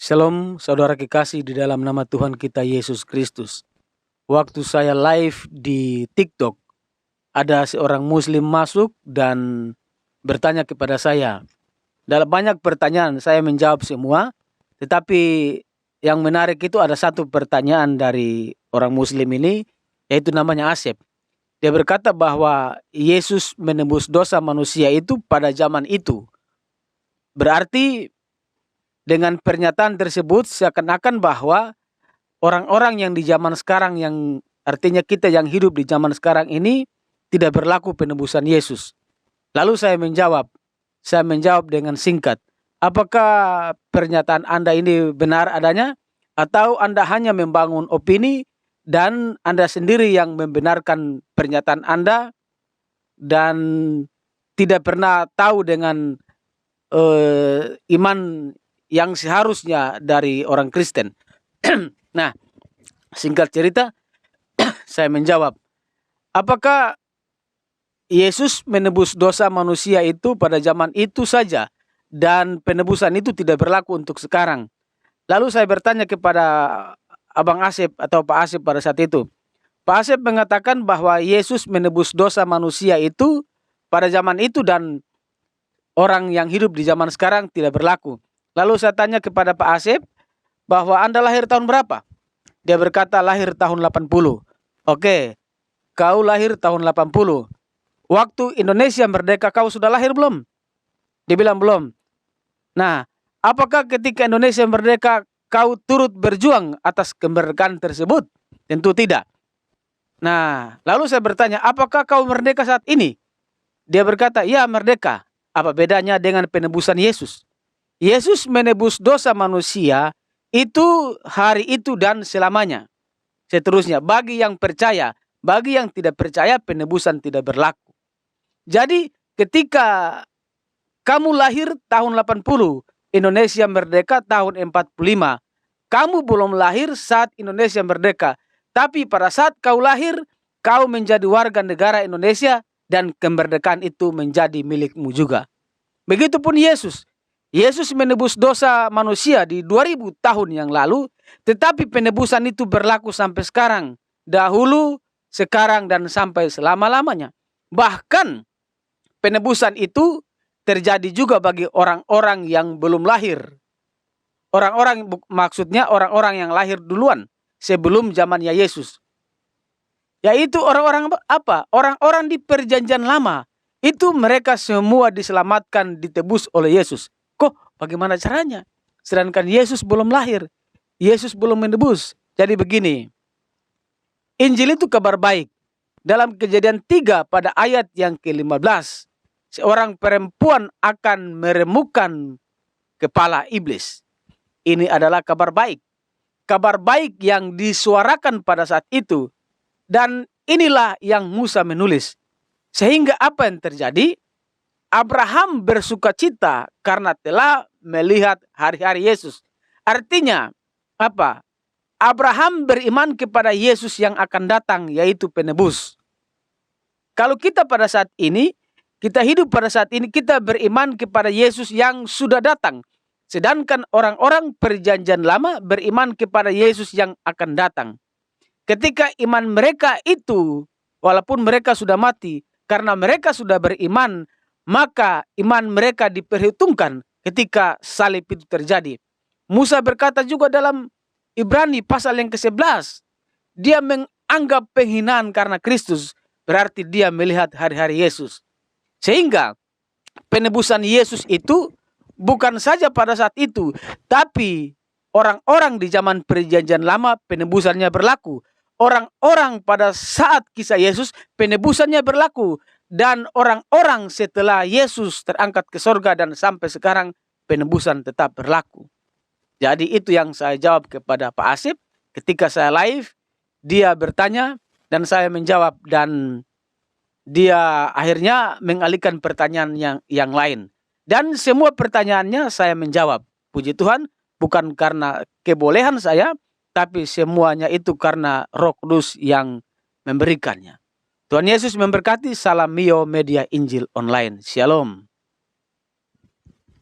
Shalom saudara kekasih di dalam nama Tuhan kita Yesus Kristus. Waktu saya live di TikTok, ada seorang muslim masuk dan bertanya kepada saya. Dalam banyak pertanyaan saya menjawab semua, tetapi yang menarik itu ada satu pertanyaan dari orang muslim ini, yaitu namanya Asep. Dia berkata bahwa Yesus menebus dosa manusia itu pada zaman itu. Berarti dengan pernyataan tersebut seakan-akan bahwa orang-orang yang di zaman sekarang, yang artinya kita yang hidup di zaman sekarang ini, tidak berlaku penebusan Yesus. Lalu saya menjawab dengan singkat, apakah pernyataan Anda ini benar adanya? Atau Anda hanya membangun opini dan Anda sendiri yang membenarkan pernyataan Anda dan tidak pernah tahu dengan iman yang seharusnya dari orang Kristen. Nah, singkat cerita, saya menjawab, apakah Yesus menebus dosa manusia itu pada zaman itu saja dan penebusan itu tidak berlaku untuk sekarang? Lalu saya bertanya kepada Abang Asep atau Pak Asep pada saat itu. Pak Asep mengatakan bahwa Yesus menebus dosa manusia itu pada zaman itu dan orang yang hidup di zaman sekarang tidak berlaku. Lalu saya tanya kepada Pak Asep bahwa Anda lahir tahun berapa? Dia berkata lahir tahun 80. Oke, kau lahir tahun 80. Waktu Indonesia merdeka kau sudah lahir belum? Dia bilang belum. Nah, apakah ketika Indonesia merdeka kau turut berjuang atas kemerdekaan tersebut? Tentu tidak. Nah, lalu saya bertanya, apakah kau merdeka saat ini? Dia berkata, ya merdeka. Apa bedanya dengan penebusan Yesus? Yesus menebus dosa manusia itu hari itu dan selamanya. Seterusnya, bagi yang percaya, bagi yang tidak percaya penebusan tidak berlaku. Jadi ketika kamu lahir tahun 80, Indonesia merdeka tahun 45, kamu belum lahir saat Indonesia merdeka. Tapi pada saat kau lahir, kau menjadi warga negara Indonesia dan kemerdekaan itu menjadi milikmu juga. Begitupun Yesus. Yesus menebus dosa manusia di 2000 tahun yang lalu, tetapi penebusan itu berlaku sampai sekarang. Dahulu, sekarang, dan sampai selama-lamanya. Bahkan penebusan itu terjadi juga bagi orang-orang yang belum lahir. Maksudnya orang-orang yang lahir duluan sebelum zamannya Yesus. Yaitu orang-orang apa? Orang-orang di perjanjian lama. Itu mereka semua diselamatkan, ditebus oleh Yesus. Kok bagaimana caranya? Sedangkan Yesus belum lahir. Yesus belum menebus. Jadi begini. Injil itu kabar baik. Dalam Kejadian 3 pada ayat yang ke-15. Seorang perempuan akan meremukkan kepala iblis. Ini adalah kabar baik. Kabar baik yang disuarakan pada saat itu. Dan inilah yang Musa menulis. Sehingga apa yang terjadi? Abraham bersukacita karena telah melihat hari-hari Yesus. Artinya apa? Abraham beriman kepada Yesus yang akan datang, yaitu penebus. Kalau kita pada saat ini, kita hidup pada saat ini, kita beriman kepada Yesus yang sudah datang. Sedangkan orang-orang perjanjian lama beriman kepada Yesus yang akan datang. Ketika iman mereka itu, walaupun mereka sudah mati, karena mereka sudah beriman, maka iman mereka diperhitungkan ketika salib itu terjadi. Musa berkata juga dalam Ibrani pasal yang ke-11, dia menganggap penghinaan karena Kristus, berarti dia melihat hari-hari Yesus. Sehingga penebusan Yesus itu bukan saja pada saat itu, tapi orang-orang di zaman perjanjian lama penebusannya berlaku. Orang-orang pada saat kisah Yesus penebusannya berlaku. Dan orang-orang setelah Yesus terangkat ke sorga dan sampai sekarang penebusan tetap berlaku. Jadi itu yang saya jawab kepada Pak Asep. Ketika saya live, dia bertanya dan saya menjawab. Dan dia akhirnya mengalihkan pertanyaan yang lain. Dan semua pertanyaannya saya menjawab. Puji Tuhan, bukan karena kebolehan saya, tapi semuanya itu karena Roh Kudus yang memberikannya. Tuhan Yesus memberkati. Salam Mio Media Injil Online. Shalom.